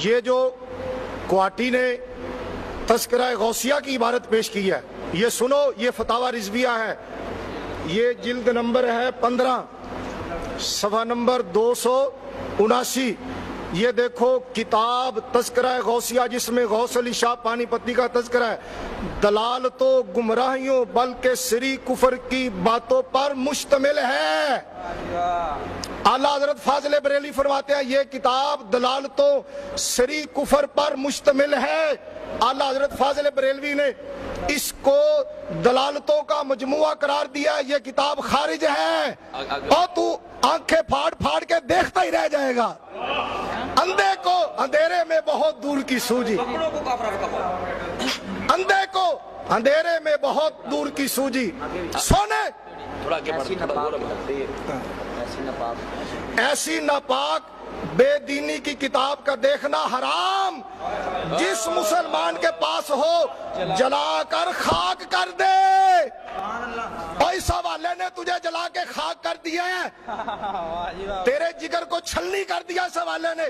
یہ جو کوارٹی نے تذکرہ غوثیہ کی عبارت پیش کی ہے، یہ سنو، یہ فتاوی رضویہ ہے، یہ جلد نمبر ہے 15 صفحہ نمبر 279۔ یہ دیکھو کتاب تذکرہ غوثیہ جس میں غوث علی شاہ پانی پتی کا تذکرہ ہے، دلالتوں گمراہیوں بلکہ سری کفر کی باتوں پر مشتمل ہے۔ اعلیٰ حضرت فاضل بریلوی فرماتے ہیں یہ کتاب دلالتوں سری کفر پر مشتمل ہے۔ اعلیٰ حضرت فاضل بریلوی نے اس کو دلالتوں کا مجموعہ قرار دیا، یہ کتاب خارج ہے، اور تو آنکھیں پھاڑ پھاڑ کے دیکھتا ہی رہ جائے گا۔ اندھے کو اندھیرے میں بہت دور کی سوجی، اندھے کو اندھیرے میں بہت دور کی سوجی، سونے ایسی ناپاک بے دینی کی کتاب کا دیکھنا حرام، جس مسلمان کے پاس ہو جلا کر خاک کر دے۔ اور اس حوالے نے تجھے جلا کے خاک کر دیا ہے، تیرے جگر کو چھلنی کر دیا اس حوالے نے۔